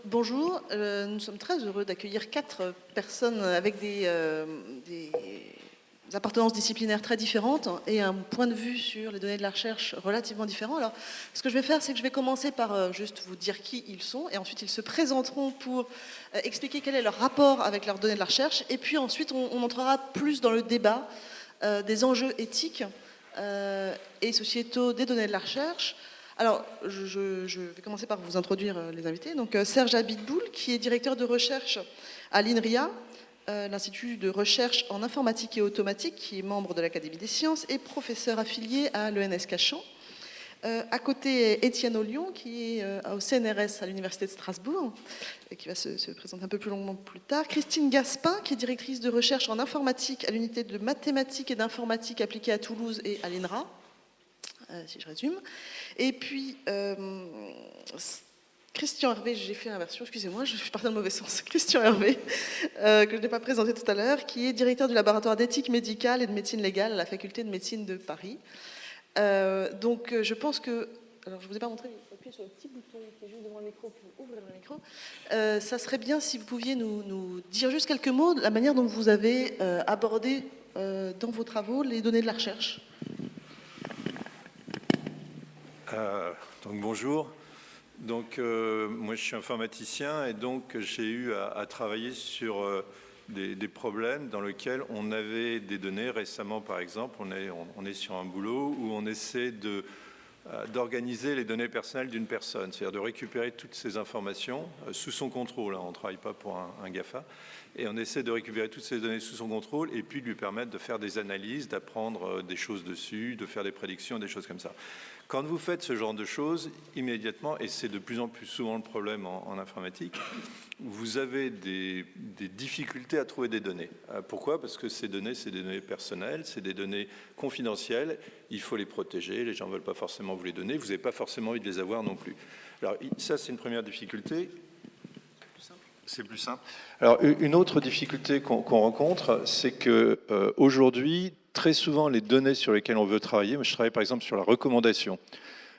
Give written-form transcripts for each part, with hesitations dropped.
Bonjour, nous sommes très heureux d'accueillir 4 personnes avec des appartenances disciplinaires très différentes et un point de vue sur les données de la recherche relativement différent. Alors, ce que je vais faire, c'est que je vais commencer par juste vous dire qui ils sont, et ensuite ils se présenteront pour expliquer quel est leur rapport avec leurs données de la recherche, et puis ensuite on entrera plus dans le débat des enjeux éthiques et sociétaux des données de la recherche. Alors, je vais commencer par vous introduire les invités. Donc, Serge Abitboul, qui est directeur de recherche à l'INRIA, l'Institut de recherche en informatique et automatique, qui est membre de l'Académie des sciences et professeur affilié à l'ENS Cachan. À côté, Étienne Ollion, qui est au CNRS à l'Université de Strasbourg, et qui va se présenter un peu plus longuement plus tard. Christine Gaspin, qui est directrice de recherche en informatique à l'unité de mathématiques et d'informatique appliquée à Toulouse et à l'INRA. Si je résume. Et puis, Christian Hervé, j'ai fait l'inversion, excusez-moi, je suis partie dans le mauvais sens. Christian Hervé, que je n'ai pas présenté tout à l'heure, qui est directeur du laboratoire d'éthique médicale et de médecine légale à la faculté de médecine de Paris. Donc, je pense que... Alors, je ne vous ai pas montré, mais appuyez sur le petit bouton qui est juste devant le micro pour ouvrir le micro. Ça serait bien si vous pouviez nous dire juste quelques mots de la manière dont vous avez abordé dans vos travaux les données de la recherche. Donc bonjour. Donc moi je suis informaticien et donc j'ai eu à travailler sur des problèmes dans lesquels on avait des données. Récemment par exemple, on est sur un boulot où on essaie d'organiser les données personnelles d'une personne, c'est-à-dire de récupérer toutes ces informations sous son contrôle. On ne travaille pas pour un GAFA. Et on essaie de récupérer toutes ces données sous son contrôle et puis de lui permettre de faire des analyses, d'apprendre des choses dessus, de faire des prédictions, des choses comme ça. Quand vous faites ce genre de choses, immédiatement, et c'est de plus en plus souvent le problème en informatique, vous avez des difficultés à trouver des données. Pourquoi ? Parce que ces données, c'est des données personnelles, c'est des données confidentielles, il faut les protéger, les gens ne veulent pas forcément vous les donner, vous n'avez pas forcément envie de les avoir non plus. Alors ça, c'est une première difficulté. C'est plus simple. Alors, une autre difficulté qu'on rencontre, c'est que aujourd'hui, très souvent, les données sur lesquelles on veut travailler, je travaille par exemple sur la recommandation.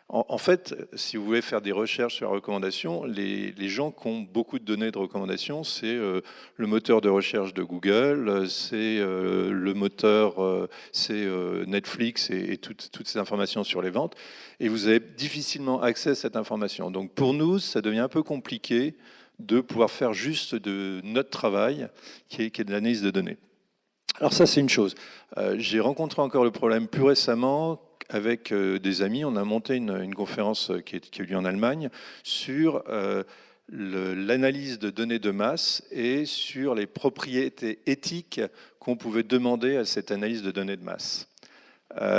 En fait, si vous voulez faire des recherches sur la recommandation, les gens qui ont beaucoup de données de recommandation, c'est le moteur de recherche de Google, c'est le moteur, c'est Netflix et toutes ces informations sur les ventes. Et vous avez difficilement accès à cette information. Donc pour nous, ça devient un peu compliqué de pouvoir faire juste de notre travail, qui est de l'analyse de données. Alors ça, c'est une chose. J'ai rencontré encore le problème plus récemment avec des amis. On a monté une conférence qui a eu lieu en Allemagne sur l'analyse de données de masse et sur les propriétés éthiques qu'on pouvait demander à cette analyse de données de masse.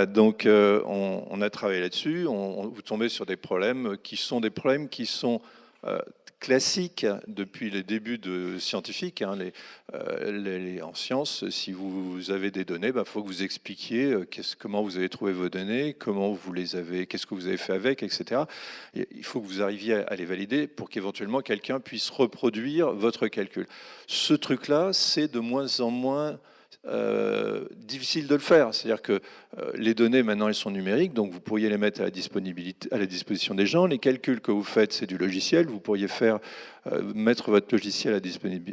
Donc on a travaillé là-dessus. Vous tombez sur des problèmes qui sont classique depuis les débuts de scientifiques. En sciences, si vous avez des données, il faut que vous expliquiez comment vous avez trouvé vos données, comment vous les avez, qu'est-ce que vous avez fait avec, etc. Il faut que vous arriviez à les valider pour qu'éventuellement quelqu'un puisse reproduire votre calcul. Ce truc-là, c'est de moins en moins difficile de le faire. C'est-à-dire que les données, maintenant, elles sont numériques, donc vous pourriez les mettre à la disposition des gens. Les calculs que vous faites, c'est du logiciel. Vous pourriez mettre votre logiciel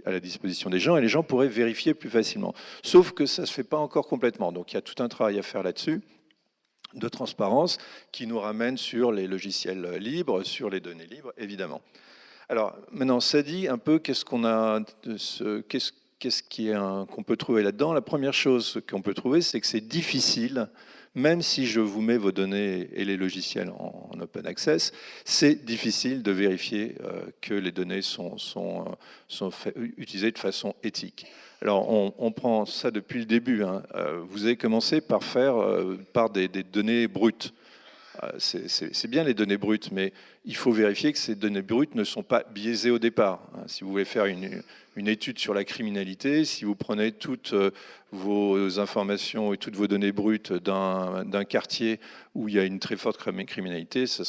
à la disposition des gens et les gens pourraient vérifier plus facilement. Sauf que ça ne se fait pas encore complètement. Donc il y a tout un travail à faire là-dessus, de transparence, qui nous ramène sur les logiciels libres, sur les données libres, évidemment. Alors, maintenant, ça dit un peu qu'est-ce qu'on peut trouver là-dedans. La première chose qu'on peut trouver, c'est que c'est difficile, même si je vous mets vos données et les logiciels en open access, c'est difficile de vérifier que les données sont utilisées de façon éthique. Alors, on prend ça depuis le début. Vous avez commencé par faire par des données brutes. C'est bien les données brutes, mais il faut vérifier que ces données brutes ne sont pas biaisées au départ. Si vous voulez faire une étude sur la criminalité, si vous prenez toutes vos informations et toutes vos données brutes d'un quartier où il y a une très forte criminalité, vous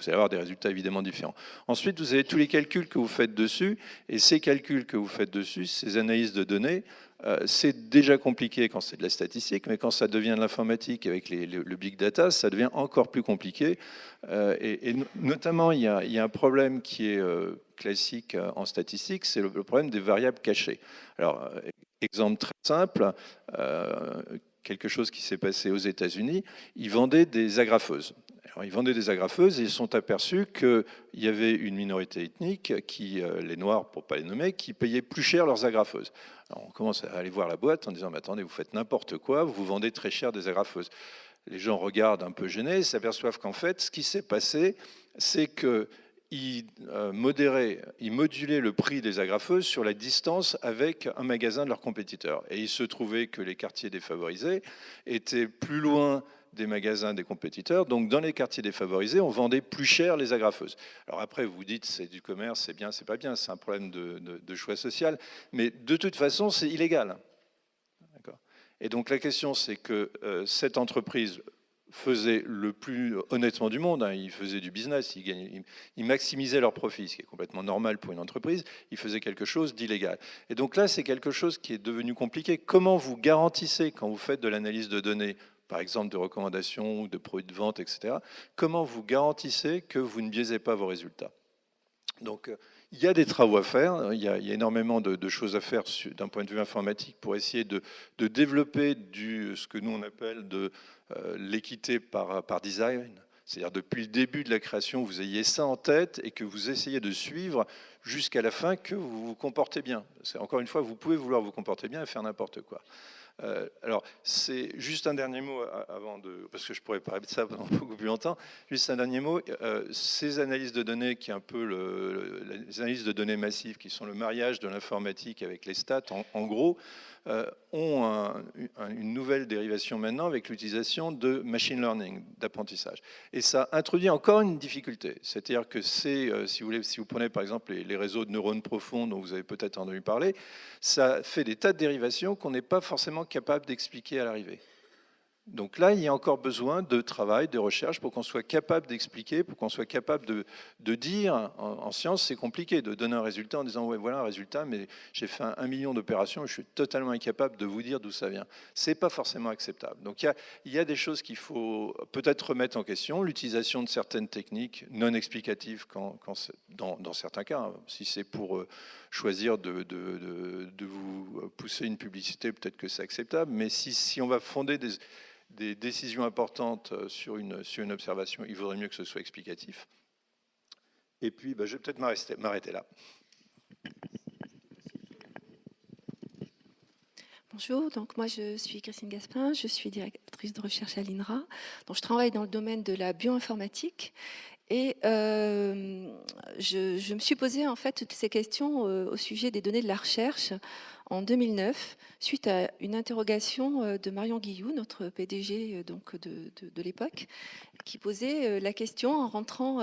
allez avoir des résultats évidemment différents. Ensuite, vous avez tous les calculs que vous faites dessus, et ces calculs que vous faites dessus, ces analyses de données, C'est déjà compliqué quand c'est de la statistique, mais quand ça devient de l'informatique avec le big data, ça devient encore plus compliqué. Et notamment, il y a un problème qui est classique en statistique, c'est le problème des variables cachées. Alors, exemple très simple, quelque chose qui s'est passé aux États-Unis, ils vendaient des agrafeuses. Alors, ils vendaient des agrafeuses et ils se sont aperçus qu'il y avait une minorité ethnique, les Noirs pour ne pas les nommer, qui payaient plus cher leurs agrafeuses. Alors, on commence à aller voir la boîte en disant mais attendez, vous faites n'importe quoi, vous vendez très cher des agrafeuses. Les gens regardent un peu gênés et s'aperçoivent qu'en fait, ce qui s'est passé, c'est qu'ils modulaient le prix des agrafeuses sur la distance avec un magasin de leurs compétiteurs. Et il se trouvait que les quartiers défavorisés étaient plus loin des magasins des compétiteurs. Donc, dans les quartiers défavorisés, on vendait plus cher les agrafeuses. Alors après, vous dites, c'est du commerce, c'est bien, c'est pas bien, c'est un problème de choix social. Mais de toute façon, c'est illégal. Et donc, la question, c'est que cette entreprise faisaient le plus honnêtement du monde. Ils faisaient du business, ils maximisaient leurs profits, ce qui est complètement normal pour une entreprise. Ils faisaient quelque chose d'illégal. Et donc là, c'est quelque chose qui est devenu compliqué. Comment vous garantissez, quand vous faites de l'analyse de données, par exemple de recommandations ou de produits de vente, etc., comment vous garantissez que vous ne biaisez pas vos résultats? Donc, il y a des travaux à faire, il y a énormément de choses à faire d'un point de vue informatique pour essayer de développer ce que nous on appelle de l'équité par design. C'est-à-dire depuis le début de la création, vous ayez ça en tête et que vous essayez de suivre jusqu'à la fin que vous vous comportez bien. Encore une fois, vous pouvez vouloir vous comporter bien et faire n'importe quoi. Alors, c'est juste un dernier mot avant parce que je pourrais parler de ça pendant beaucoup plus longtemps. Juste un dernier mot. Ces analyses de données, qui est un peu les analyses de données massives, qui sont le mariage de l'informatique avec les stats, en gros, ont une nouvelle dérivation maintenant avec l'utilisation de machine learning, d'apprentissage. Et ça introduit encore une difficulté. C'est-à-dire que si vous prenez par exemple les réseaux de neurones profonds dont vous avez peut-être entendu parler, ça fait des tas de dérivations qu'on n'est pas forcément capable d'expliquer à l'arrivée. Donc là, il y a encore besoin de travail, de recherche pour qu'on soit capable d'expliquer, pour qu'on soit capable de dire, en science, c'est compliqué de donner un résultat en disant, ouais, voilà un résultat, mais j'ai fait 1 million d'opérations et je suis totalement incapable de vous dire d'où ça vient. C'est pas forcément acceptable. Donc il y a des choses qu'il faut peut-être remettre en question, l'utilisation de certaines techniques non explicatives dans certains cas, hein, si c'est pour choisir de vous pousser une publicité, peut-être que c'est acceptable, mais si on va fonder des décisions importantes sur une observation, il vaudrait mieux que ce soit explicatif. Et puis, je vais peut-être m'arrêter là. Bonjour, donc moi je suis Christine Gaspin, je suis directrice de recherche à l'INRA. Donc je travaille dans le domaine de la bioinformatique et je me suis posé en fait toutes ces questions au sujet des données de la recherche en 2009, suite à une interrogation de Marion Guilloux, notre PDG donc de l'époque, qui posait la question en rentrant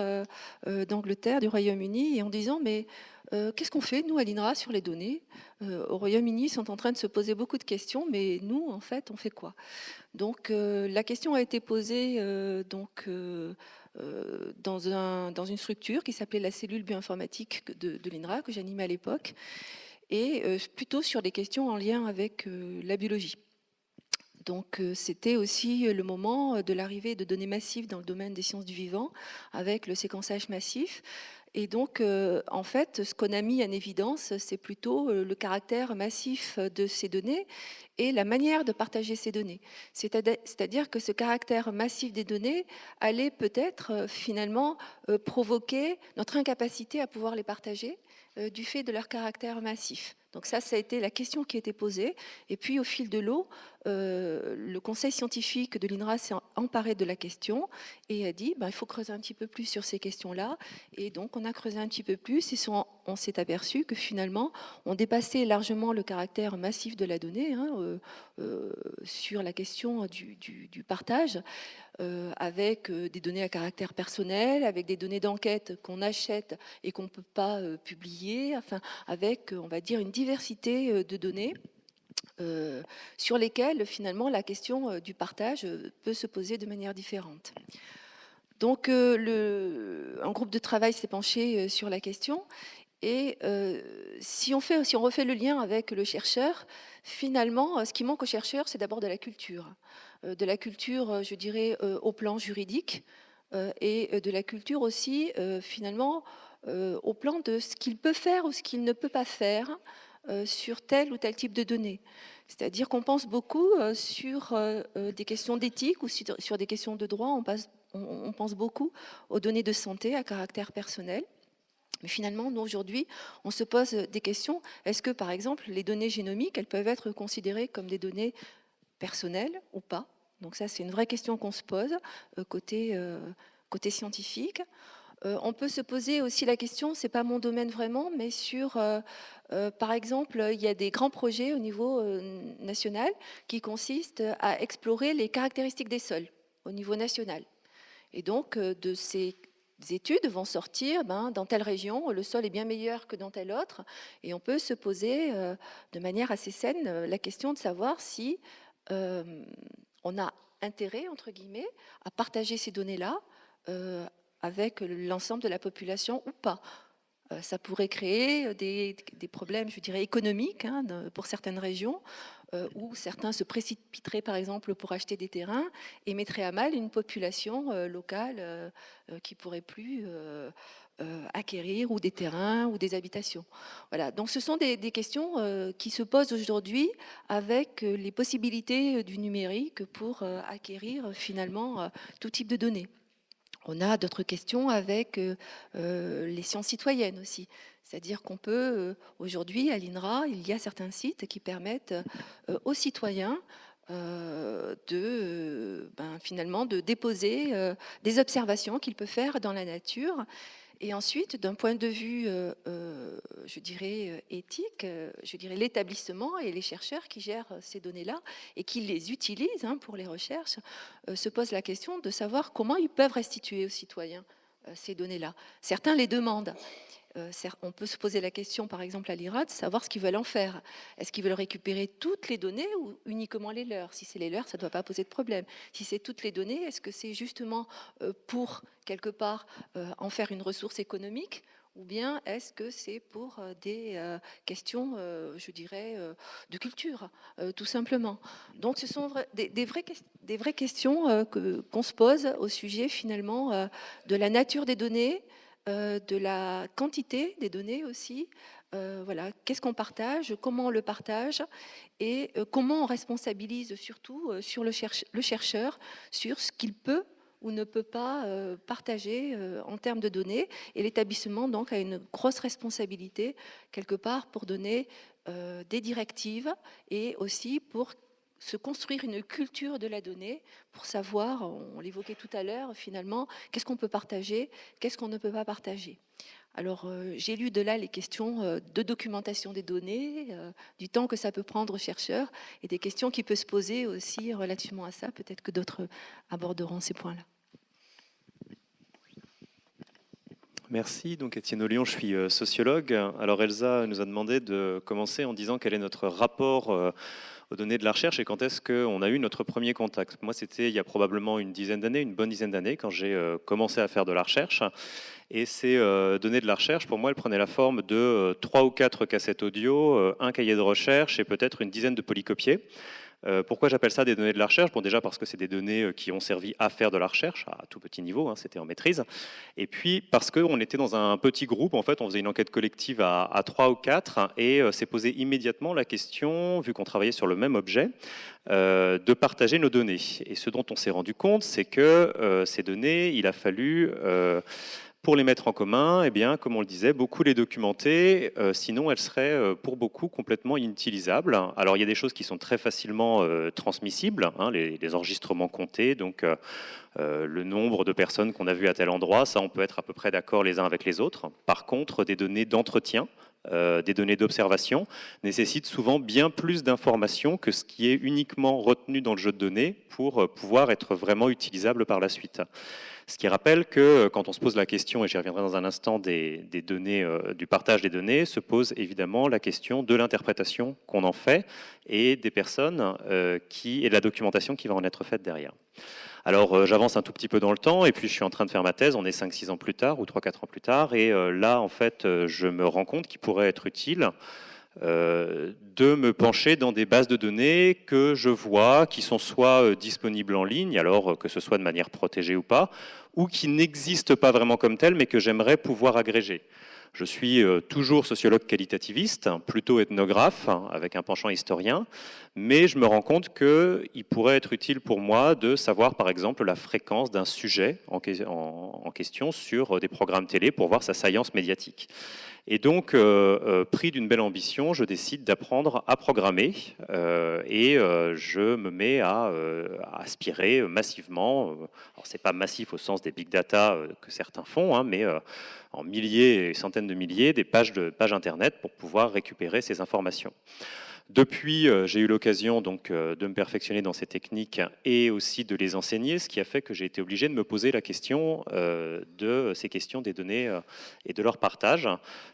d'Angleterre, du Royaume-Uni, et en disant mais qu'est-ce qu'on fait, nous, à l'INRA, sur les données? Au Royaume-Uni, ils sont en train de se poser beaucoup de questions, mais nous, en fait, on fait quoi? Donc, la question a été posée dans une structure qui s'appelait la cellule bioinformatique de l'INRA, que j'animais à l'époque, et plutôt sur des questions en lien avec la biologie. Donc c'était aussi le moment de l'arrivée de données massives dans le domaine des sciences du vivant, avec le séquençage massif. Et donc, en fait, ce qu'on a mis en évidence, c'est plutôt le caractère massif de ces données et la manière de partager ces données. C'est-à-dire que ce caractère massif des données allait peut-être finalement provoquer notre incapacité à pouvoir les partager du fait de leur caractère massif. Donc ça a été la question qui a été posée. Et puis, au fil de l'eau, le conseil scientifique de l'INRA s'est emparé de la question et a dit il faut creuser un petit peu plus sur ces questions-là. Et donc, on a creusé un petit peu plus et on s'est aperçu que finalement, on dépassait largement le caractère massif de la donnée sur la question du partage. Avec des données à caractère personnel, avec des données d'enquête qu'on achète et qu'on ne peut pas publier, enfin, avec, on va dire, une diversité de données sur lesquelles, finalement, la question du partage peut se poser de manière différente. Donc, un groupe de travail s'est penché sur la question Et si on refait le lien avec le chercheur, finalement, ce qui manque au chercheur, c'est d'abord de la culture. Je dirais, au plan juridique, et de la culture aussi, finalement, au plan de ce qu'il peut faire ou ce qu'il ne peut pas faire sur tel ou tel type de données. C'est-à-dire qu'on pense beaucoup sur des questions d'éthique ou sur des questions de droit, on pense beaucoup aux données de santé à caractère personnel. Mais finalement, nous, aujourd'hui, on se pose des questions. Est-ce que, par exemple, les données génomiques, elles peuvent être considérées comme des données personnelles ou pas? Donc ça, c'est une vraie question qu'on se pose côté scientifique. On peut se poser aussi la question, c'est pas mon domaine vraiment, mais par exemple, il y a des grands projets au niveau national qui consistent à explorer les caractéristiques des sols au niveau national. Et donc, de ces études vont sortir, dans telle région, le sol est bien meilleur que dans telle autre. Et on peut se poser de manière assez saine la question de savoir si on a intérêt, entre guillemets, à partager ces données-là avec l'ensemble de la population ou pas. Ça pourrait créer des problèmes, je dirais, économiques pour certaines régions, où certains se précipiteraient, par exemple, pour acheter des terrains et mettraient à mal une population locale qui pourrait plus acquérir ou des terrains ou des habitations. Voilà. Donc, ce sont des questions qui se posent aujourd'hui avec les possibilités du numérique pour acquérir finalement tout type de données. On a d'autres questions avec les sciences citoyennes aussi. C'est-à-dire qu'on peut, aujourd'hui, à l'INRA, il y a certains sites qui permettent aux citoyens finalement de déposer des observations qu'il peut faire dans la nature. Et ensuite, d'un point de vue, je dirais, éthique, je dirais l'établissement et les chercheurs qui gèrent ces données-là et qui les utilisent pour les recherches, se posent la question de savoir comment ils peuvent restituer aux citoyens ces données-là. Certains les demandent. On peut se poser la question, par exemple, à l'IRA, de savoir ce qu'ils veulent en faire. Est-ce qu'ils veulent récupérer toutes les données ou uniquement les leurs? Si c'est les leurs, ça ne doit pas poser de problème. Si c'est toutes les données, est-ce que c'est justement pour, quelque part, en faire une ressource économique? Ou bien est-ce que c'est pour des questions, je dirais, de culture, tout simplement? Donc ce sont des vraies questions qu'on se pose au sujet, finalement, de la nature des données, de la quantité des données aussi. Voilà, qu'est-ce qu'on partage, comment on le partage et comment on responsabilise surtout sur le chercheur sur ce qu'il peut ou ne peut pas partager en termes de données. Et l'établissement donc a une grosse responsabilité quelque part pour donner des directives et aussi pour se construire une culture de la donnée pour savoir, on l'évoquait tout à l'heure, finalement, qu'est-ce qu'on peut partager, qu'est-ce qu'on ne peut pas partager. Alors, j'ai lu de là les questions de documentation des données, du temps que ça peut prendre aux chercheurs, et des questions qui peuvent se poser aussi relativement à ça. Peut-être que d'autres aborderont ces points-là. Merci. Donc Étienne Lyon, je suis sociologue. Alors Elsa nous a demandé de commencer en disant quel est notre rapport aux données de la recherche et quand est-ce qu'on a eu notre premier contact. Moi, c'était il y a probablement une bonne dizaine d'années, quand j'ai commencé à faire de la recherche. Et ces données de la recherche, pour moi, elles prenaient la forme de 3 ou 4 cassettes audio, un cahier de recherche et peut-être une dizaine de polycopiés. Pourquoi j'appelle ça des données de la recherche? Bon, déjà parce que c'est des données qui ont servi à faire de la recherche, à tout petit niveau, c'était en maîtrise. Et puis parce qu'on était dans un petit groupe, en fait, on faisait une enquête collective à 3 ou 4, et s'est posé immédiatement la question, vu qu'on travaillait sur le même objet, de partager nos données. Et ce dont on s'est rendu compte, c'est que ces données, il a fallu... pour les mettre en commun, eh bien, comme on le disait, beaucoup les documenter, sinon elles seraient pour beaucoup complètement inutilisables. Alors il y a des choses qui sont très facilement transmissibles, les enregistrements comptés, donc le nombre de personnes qu'on a vues à tel endroit, ça on peut être à peu près d'accord les uns avec les autres. Par contre, des données d'entretien, des données d'observation nécessitent souvent bien plus d'informations que ce qui est uniquement retenu dans le jeu de données pour pouvoir être vraiment utilisable par la suite. Ce qui rappelle que quand on se pose la question, et j'y reviendrai dans un instant, des données, du partage des données, se pose évidemment la question de l'interprétation qu'on en fait et des personnes et de la documentation qui va en être faite derrière. Alors j'avance un tout petit peu dans le temps et puis je suis en train de faire ma thèse, on est 5-6 ans plus tard ou 3-4 ans plus tard et là en fait je me rends compte qu'il pourrait être utile de me pencher dans des bases de données que je vois qui sont soit disponibles en ligne, alors que ce soit de manière protégée ou pas, ou qui n'existent pas vraiment comme telles mais que j'aimerais pouvoir agréger. Je suis toujours sociologue qualitativiste, plutôt ethnographe, avec un penchant historien, mais je me rends compte qu'il pourrait être utile pour moi de savoir, par exemple, la fréquence d'un sujet en question sur des programmes télé pour voir sa saillance médiatique. Et donc, pris d'une belle ambition, je décide d'apprendre à programmer et je me mets à aspirer massivement. Alors, c'est pas massif au sens des big data que certains font, hein, mais en milliers et centaines de milliers des pages internet pour pouvoir récupérer ces informations. Depuis, j'ai eu l'occasion donc de me perfectionner dans ces techniques et aussi de les enseigner, ce qui a fait que j'ai été obligé de me poser la question de ces questions des données et de leur partage,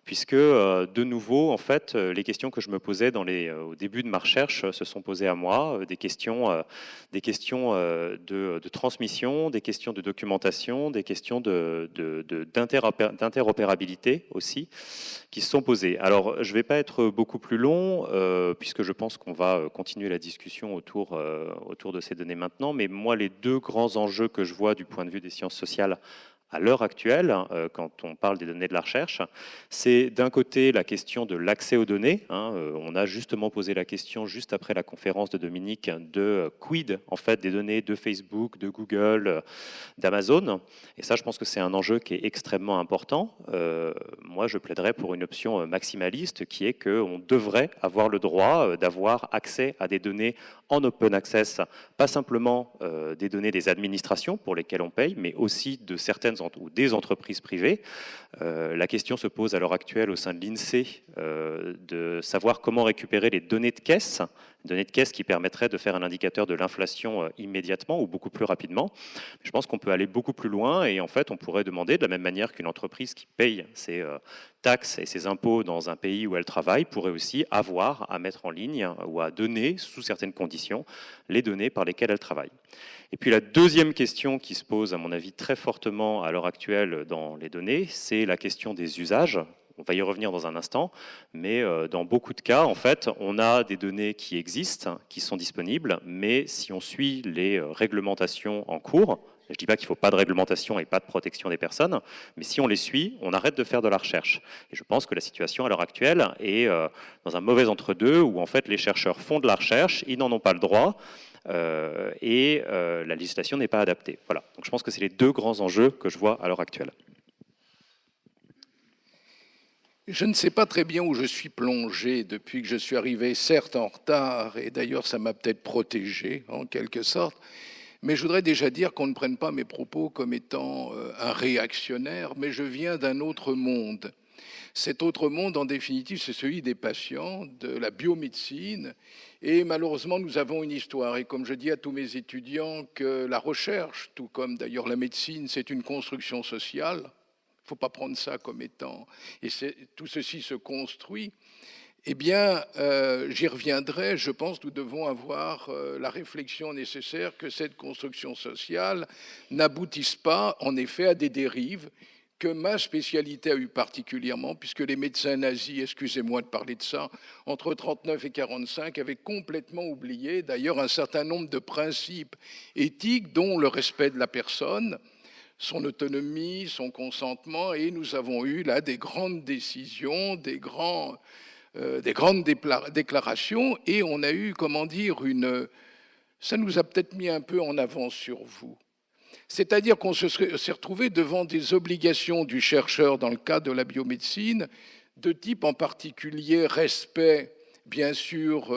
puisque de nouveau, en fait, les questions que je me posais au début de ma recherche se sont posées à moi, des questions de transmission, des questions de documentation, des questions d'interopérabilité aussi, qui se sont posées. Alors, je ne vais pas être beaucoup plus long, puisque je pense qu'on va continuer la discussion autour de ces données maintenant, mais moi, les deux grands enjeux que je vois du point de vue des sciences sociales à l'heure actuelle, quand on parle des données de la recherche, c'est d'un côté la question de l'accès aux données. On a justement posé la question juste après la conférence de Dominique de quid en fait des données de Facebook, de Google, d'Amazon. Et ça, je pense que c'est un enjeu qui est extrêmement important. Moi, je plaiderais pour une option maximaliste qui est qu'on devrait avoir le droit d'avoir accès à des données en open access, pas simplement des données des administrations pour lesquelles on paye, mais aussi de certaines ou des entreprises privées. La question se pose à l'heure actuelle au sein de l'INSEE de savoir comment récupérer les données de caisse qui permettraient de faire un indicateur de l'inflation immédiatement ou beaucoup plus rapidement. Je pense qu'on peut aller beaucoup plus loin et en fait on pourrait demander, de la même manière qu'une entreprise qui paye ses taxes et ses impôts dans un pays où elle travaille pourrait aussi avoir à mettre en ligne ou à donner sous certaines conditions les données par lesquelles elle travaille. Et puis la deuxième question qui se pose, à mon avis, très fortement à l'heure actuelle dans les données, c'est la question des usages. On va y revenir dans un instant, mais dans beaucoup de cas, en fait, on a des données qui existent, qui sont disponibles, mais si on suit les réglementations en cours, je ne dis pas qu'il ne faut pas de réglementation et pas de protection des personnes, mais si on les suit, on arrête de faire de la recherche. Et je pense que la situation à l'heure actuelle est dans un mauvais entre-deux, où en fait les chercheurs font de la recherche, ils n'en ont pas le droit, et la législation n'est pas adaptée. Voilà. Donc je pense que c'est les deux grands enjeux que je vois à l'heure actuelle. Je ne sais pas très bien où je suis plongé depuis que je suis arrivé, certes en retard, et d'ailleurs ça m'a peut-être protégé en quelque sorte, mais je voudrais déjà dire qu'on ne prenne pas mes propos comme étant un réactionnaire, mais je viens d'un autre monde. Cet autre monde, en définitive, c'est celui des patients, de la biomédecine, et malheureusement, nous avons une histoire. Et comme je dis à tous mes étudiants que la recherche, tout comme d'ailleurs la médecine, c'est une construction sociale, il ne faut pas prendre ça comme étant... Et tout ceci se construit. Eh bien, j'y reviendrai. Je pense que nous devons avoir la réflexion nécessaire que cette construction sociale n'aboutisse pas, en effet, à des dérives que ma spécialité a eu particulièrement, puisque les médecins nazis, excusez-moi de parler de ça, entre 1939 et 1945, avaient complètement oublié, d'ailleurs, un certain nombre de principes éthiques, dont le respect de la personne, son autonomie, son consentement, et nous avons eu là des grandes décisions, des grandes déclarations, et on a eu, comment dire, ça nous a peut-être mis un peu en avant sur vous. C'est-à-dire qu'on s'est retrouvé devant des obligations du chercheur dans le cadre de la biomédecine, de type en particulier respect, bien sûr,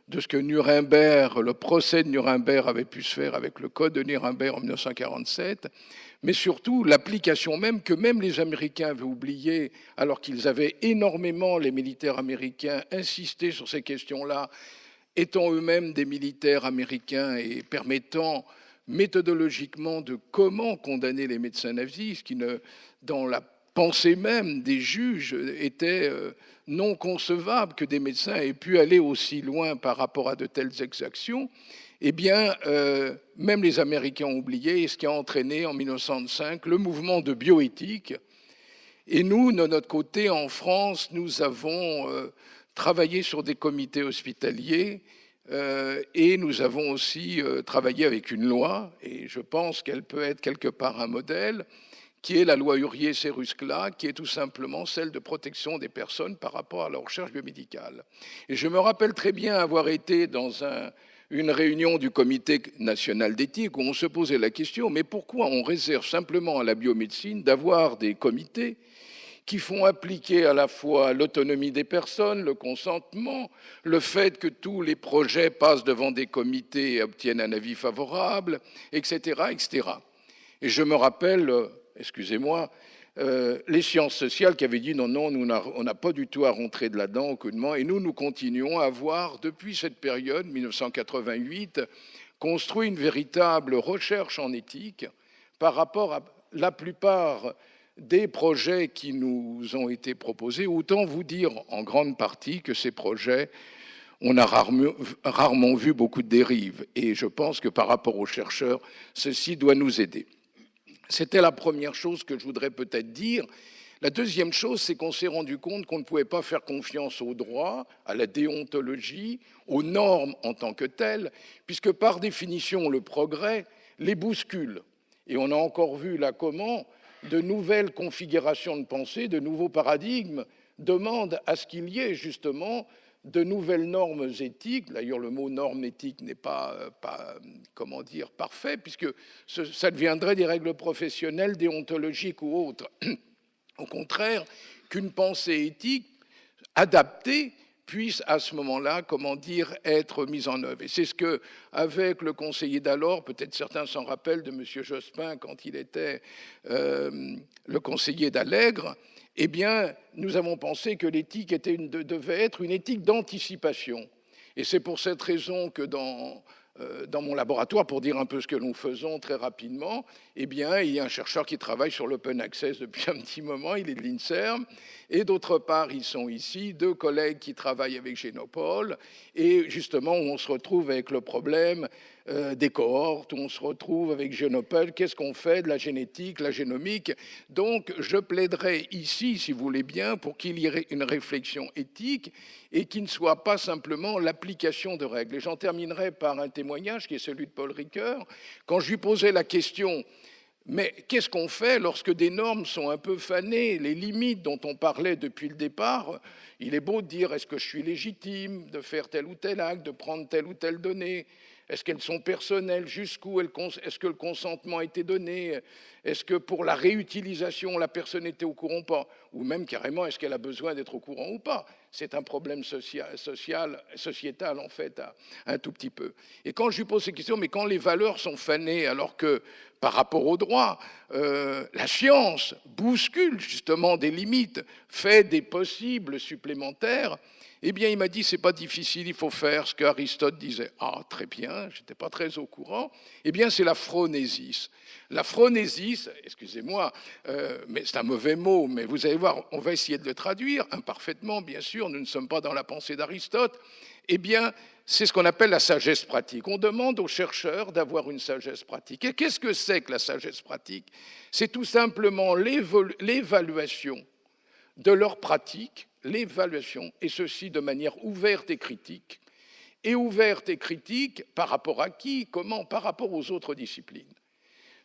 de ce que Nuremberg, le procès de Nuremberg avait pu se faire avec le code de Nuremberg en 1947, mais surtout l'application même que même les Américains avaient oublié, alors qu'ils avaient énormément, les militaires américains, insisté sur ces questions-là, étant eux-mêmes des militaires américains et permettant méthodologiquement de comment condamner les médecins nazis, ce qui ne, dans la pensée même des juges était non concevable que des médecins aient pu aller aussi loin par rapport à de telles exactions. Eh bien, même les Américains ont oublié, ce qui a entraîné en 1905 le mouvement de bioéthique. Et nous, de notre côté, en France, nous avons travaillé sur des comités hospitaliers et nous avons aussi travaillé avec une loi, et je pense qu'elle peut être quelque part un modèle, qui est la loi Hurier-Seruskla, qui est tout simplement celle de protection des personnes par rapport à leur recherche biomédicale. Et je me rappelle très bien avoir été dans une réunion du Comité national d'éthique où on se posait la question, mais pourquoi on réserve simplement à la biomédecine d'avoir des comités qui font appliquer à la fois l'autonomie des personnes, le consentement, le fait que tous les projets passent devant des comités et obtiennent un avis favorable, etc., etc. Et je me rappelle, excusez-moi, les sciences sociales qui avaient dit non, non, on n'a pas du tout à rentrer de là-dedans, aucunement, et nous continuons à avoir, depuis cette période, 1988, construit une véritable recherche en éthique par rapport à la plupart des projets qui nous ont été proposés. Autant vous dire en grande partie que ces projets, on a rarement vu beaucoup de dérives. Et je pense que par rapport aux chercheurs, ceci doit nous aider. C'était la première chose que je voudrais peut-être dire. La deuxième chose, c'est qu'on s'est rendu compte qu'on ne pouvait pas faire confiance au droit, à la déontologie, aux normes en tant que telles, puisque par définition, le progrès les bouscule. Et on a encore vu là comment de nouvelles configurations de pensée, de nouveaux paradigmes demandent à ce qu'il y ait justement de nouvelles normes éthiques. D'ailleurs, le mot norme éthique n'est pas comment dire, parfait, puisque ça deviendrait des règles professionnelles, déontologiques ou autres. Au contraire, qu'une pensée éthique adaptée puisse à ce moment-là, comment dire, être mise en œuvre. Et c'est ce que, avec le conseiller d'alors, peut-être certains s'en rappellent de M. Jospin quand il était le conseiller d'Allègre, eh bien, nous avons pensé que l'éthique devait être une éthique d'anticipation. Et c'est pour cette raison que dans mon laboratoire, pour dire un peu ce que nous faisons très rapidement, eh bien, il y a un chercheur qui travaille sur l'open access depuis un petit moment, il est de l'INSERM, et d'autre part, ils sont ici, 2 collègues qui travaillent avec Génopole, et justement, on se retrouve avec le problème des cohortes, où on se retrouve avec Génopole, qu'est-ce qu'on fait de la génétique, la génomique. Donc, je plaiderai ici, si vous voulez bien, pour qu'il y ait une réflexion éthique et qui ne soit pas simplement l'application de règles. Et j'en terminerai par un témoignage qui est celui de Paul Ricoeur. Quand je lui posais la question, mais qu'est-ce qu'on fait lorsque des normes sont un peu fanées, les limites dont on parlait depuis le départ, il est beau de dire est-ce que je suis légitime de faire tel ou tel acte, de prendre telle ou telle donnée, est-ce qu'elles sont personnelles, jusqu'où est-ce que le consentement a été donné, est-ce que pour la réutilisation la personne était au courant ou pas, ou même carrément est-ce qu'elle a besoin d'être au courant ou pas. C'est un problème sociétal en fait, un tout petit peu. Et quand je lui pose ces questions, mais quand les valeurs sont fanées alors que par rapport au droit, la science bouscule justement des limites, fait des possibles supplémentaires, eh bien, il m'a dit, c'est pas difficile, il faut faire ce qu'Aristote disait. Ah, très bien, j'étais pas très au courant. Eh bien, c'est la phronésis. La phronésis, excusez-moi, mais c'est un mauvais mot, mais vous allez voir, on va essayer de le traduire, imparfaitement, bien sûr, nous ne sommes pas dans la pensée d'Aristote. Eh bien, c'est ce qu'on appelle la sagesse pratique. On demande aux chercheurs d'avoir une sagesse pratique. Et qu'est-ce que c'est que la sagesse pratique? C'est tout simplement l'évaluation de leur pratique, l'évaluation, et ceci de manière ouverte et critique. Et ouverte et critique par rapport à qui? Comment? Par rapport aux autres disciplines.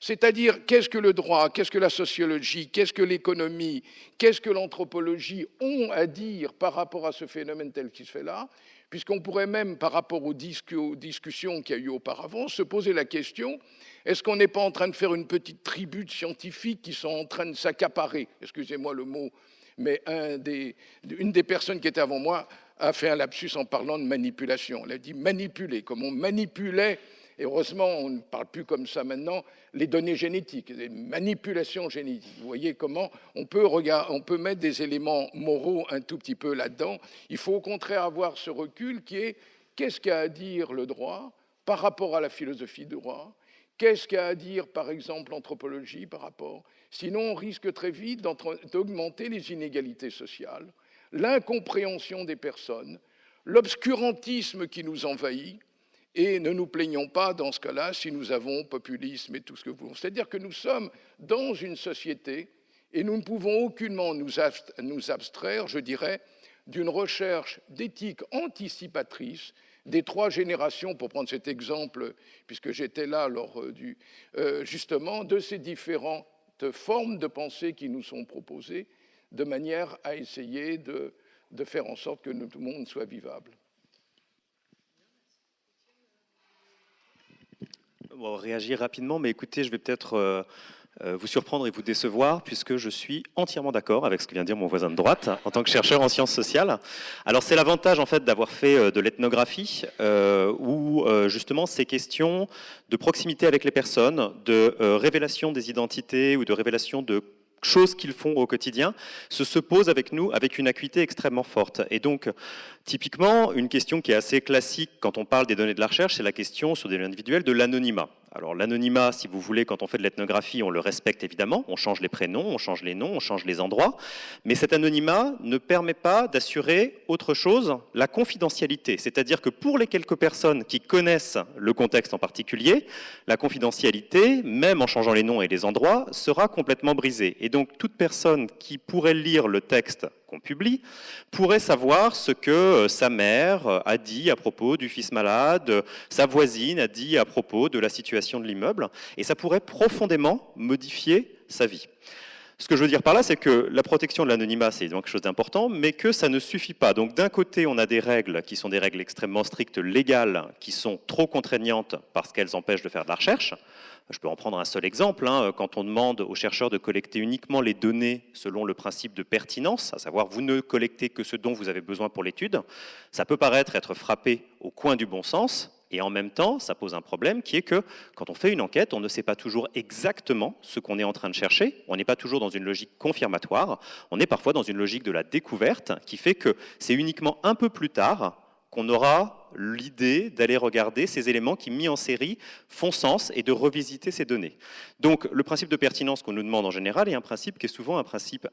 C'est-à-dire, qu'est-ce que le droit, qu'est-ce que la sociologie, qu'est-ce que l'économie, qu'est-ce que l'anthropologie ont à dire par rapport à ce phénomène tel qu'il se fait là, puisqu'on pourrait même, par rapport aux discussions qu'il y a eu auparavant, se poser la question, est-ce qu'on n'est pas en train de faire une petite tribu de scientifiques qui sont en train de s'accaparer, excusez-moi le mot, mais une des personnes qui était avant moi a fait un lapsus en parlant de manipulation. Elle a dit manipuler, comme on manipulait, et heureusement on ne parle plus comme ça maintenant, les données génétiques, les manipulations génétiques. Vous voyez comment on peut mettre des éléments moraux un tout petit peu là-dedans. Il faut au contraire avoir ce recul qui est qu'est-ce qu'a à dire le droit par rapport à la philosophie du droit? Qu'est-ce qu'a à dire, par exemple, l'anthropologie par rapport? Sinon, on risque très vite d'augmenter les inégalités sociales, l'incompréhension des personnes, l'obscurantisme qui nous envahit, et ne nous plaignons pas dans ce cas-là si nous avons populisme et tout ce que vous voulez. C'est-à-dire que nous sommes dans une société et nous ne pouvons aucunement nous abstraire, je dirais, d'une recherche d'éthique anticipatrice des 3 générations, pour prendre cet exemple, puisque j'étais là lors justement de ces différentes formes de pensée qui nous sont proposées, de manière à essayer de faire en sorte que tout le monde soit vivable. Bon, réagir rapidement, mais écoutez, je vais peut-être vous surprendre et vous décevoir, puisque je suis entièrement d'accord avec ce que vient de dire mon voisin de droite, en tant que chercheur en sciences sociales. Alors c'est l'avantage en fait d'avoir fait de l'ethnographie, où justement ces questions de proximité avec les personnes, de révélation des identités ou de révélation de choses qu'ils font au quotidien, se posent avec nous avec une acuité extrêmement forte. Et donc, typiquement, une question qui est assez classique quand on parle des données de la recherche, c'est la question sur des données individuelles de l'anonymat. Alors l'anonymat, si vous voulez, quand on fait de l'ethnographie, on le respecte évidemment, on change les prénoms, on change les noms, on change les endroits, mais cet anonymat ne permet pas d'assurer autre chose, la confidentialité. C'est-à-dire que pour les quelques personnes qui connaissent le contexte en particulier, la confidentialité, même en changeant les noms et les endroits, sera complètement brisée. Et donc toute personne qui pourrait lire le texte qu'on publie, pourrait savoir ce que sa mère a dit à propos du fils malade, sa voisine a dit à propos de la situation de l'immeuble, et ça pourrait profondément modifier sa vie. Ce que je veux dire par là, c'est que la protection de l'anonymat, c'est donc quelque chose d'important, mais que ça ne suffit pas. Donc d'un côté, on a des règles qui sont des règles extrêmement strictes, légales, qui sont trop contraignantes parce qu'elles empêchent de faire de la recherche. Je peux en prendre un seul exemple. Quand on demande aux chercheurs de collecter uniquement les données selon le principe de pertinence, à savoir vous ne collectez que ce dont vous avez besoin pour l'étude, ça peut paraître être frappé au coin du bon sens, et en même temps, ça pose un problème qui est que quand on fait une enquête, on ne sait pas toujours exactement ce qu'on est en train de chercher, on n'est pas toujours dans une logique confirmatoire, on est parfois dans une logique de la découverte qui fait que c'est uniquement un peu plus tard qu'on aura l'idée d'aller regarder ces éléments qui, mis en série, font sens et de revisiter ces données. Donc, le principe de pertinence qu'on nous demande en général est un principe qui est souvent un principe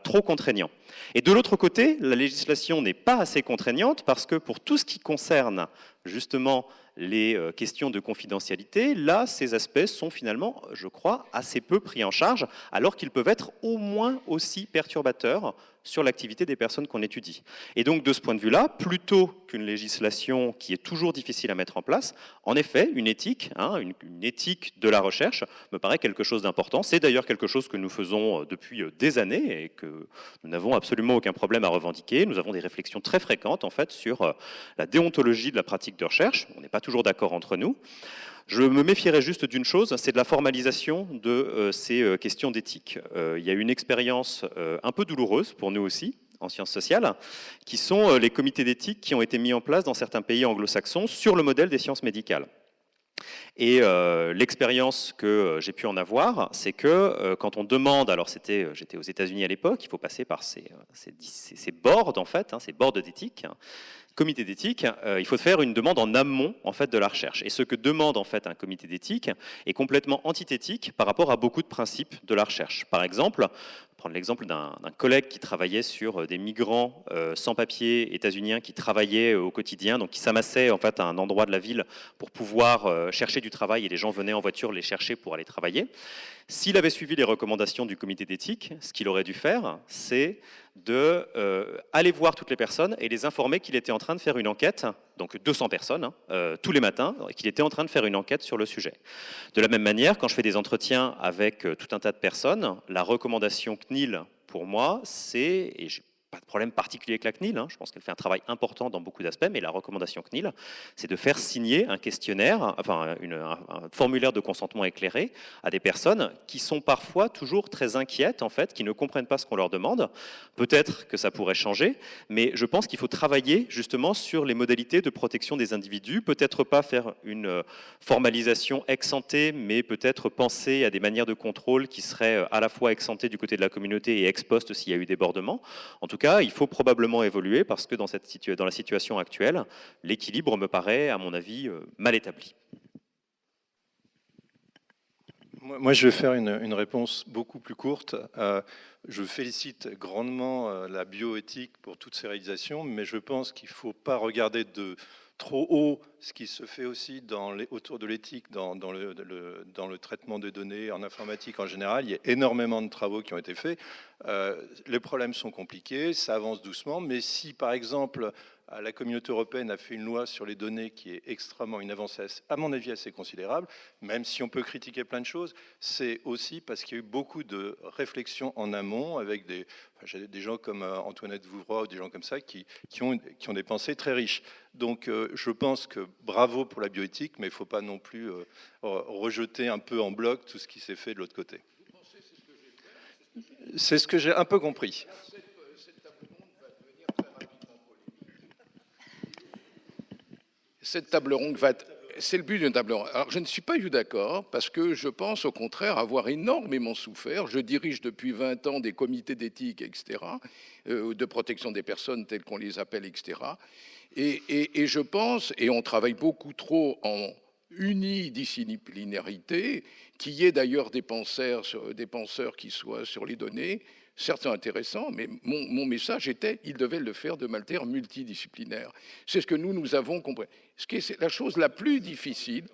trop contraignant. Et de l'autre côté, la législation n'est pas assez contraignante parce que pour tout ce qui concerne justement les questions de confidentialité, là, ces aspects sont finalement, je crois, assez peu pris en charge, alors qu'ils peuvent être au moins aussi perturbateurs sur l'activité des personnes qu'on étudie. Et donc, de ce point de vue-là, plutôt qu'une législation qui est toujours difficile à mettre en place, en effet, une éthique, une éthique de la recherche me paraît quelque chose d'important. C'est d'ailleurs quelque chose que nous faisons depuis des années et que nous n'avons absolument aucun problème à revendiquer. Nous avons des réflexions très fréquentes, en fait, sur la déontologie de la pratique de recherche. On n'est pas toujours d'accord entre nous. Je me méfierais juste d'une chose, c'est de la formalisation de ces questions d'éthique. Il y a une expérience un peu douloureuse pour nous aussi, en sciences sociales, qui sont les comités d'éthique qui ont été mis en place dans certains pays anglo-saxons sur le modèle des sciences médicales. Et l'expérience que j'ai pu en avoir, c'est que quand on demande, alors j'étais aux États-Unis à l'époque, il faut passer par ces boards, en fait, ces boards d'éthique, comité d'éthique, il faut faire une demande en amont en fait de la recherche. Et ce que demande en fait un comité d'éthique est complètement antithétique par rapport à beaucoup de principes de la recherche. Par exemple, prendre l'exemple d'un collègue qui travaillait sur des migrants sans papier états-uniens qui travaillaient au quotidien, donc qui s'amassaient en fait à un endroit de la ville pour pouvoir chercher du travail et les gens venaient en voiture les chercher pour aller travailler. S'il avait suivi les recommandations du comité d'éthique, ce qu'il aurait dû faire, c'est d'aller voir toutes les personnes et les informer qu'il était en train de faire une enquête, donc 200 personnes, tous les matins, et qu'il était en train de faire une enquête sur le sujet. De la même manière, quand je fais des entretiens avec tout un tas de personnes, la recommandation CNIL, pour moi, c'est, et j'ai pas de problème particulier avec la CNIL, je pense qu'elle fait un travail important dans beaucoup d'aspects, mais la recommandation CNIL, c'est de faire signer un questionnaire, enfin un formulaire de consentement éclairé à des personnes qui sont parfois toujours très inquiètes, en fait, qui ne comprennent pas ce qu'on leur demande. Peut-être que ça pourrait changer, mais je pense qu'il faut travailler justement sur les modalités de protection des individus, peut-être pas faire une formalisation ex ante, mais peut-être penser à des manières de contrôle qui seraient à la fois ex ante du côté de la communauté et ex post s'il y a eu débordement. En tout cas, il faut probablement évoluer parce que dans la situation actuelle, l'équilibre me paraît, à mon avis, mal établi. Moi, je vais faire une réponse beaucoup plus courte. Je félicite grandement la bioéthique pour toutes ces réalisations, mais je pense qu'il ne faut pas regarder de trop haut ce qui se fait aussi autour de l'éthique, dans le traitement des données, en informatique en général. Il y a énormément de travaux qui ont été faits. Les problèmes sont compliqués, ça avance doucement, mais si, par exemple, la communauté européenne a fait une loi sur les données qui est extrêmement une avancée, à mon avis, assez considérable, même si on peut critiquer plein de choses, c'est aussi parce qu'il y a eu beaucoup de réflexions en amont avec des gens comme Antoinette Vouvroy ou des gens comme ça qui ont des pensées très riches. Donc je pense que bravo pour la bioéthique, mais il ne faut pas non plus rejeter un peu en bloc tout ce qui s'est fait de l'autre côté. C'est ce que j'ai un peu compris. Cette table ronde c'est le but d'une table ronde. Alors, je ne suis pas eu d'accord parce que je pense au contraire avoir énormément souffert. Je dirige depuis 20 ans des comités d'éthique, etc., de protection des personnes telles qu'on les appelle, etc. Et je pense, et on travaille beaucoup trop en unidisciplinarité, qu'il y ait d'ailleurs des penseurs qui soient sur les données, certains intéressants, mais mon message était il devait le faire de manière multidisciplinaire. C'est ce que nous avons compris. Ce qui est la chose la plus difficile,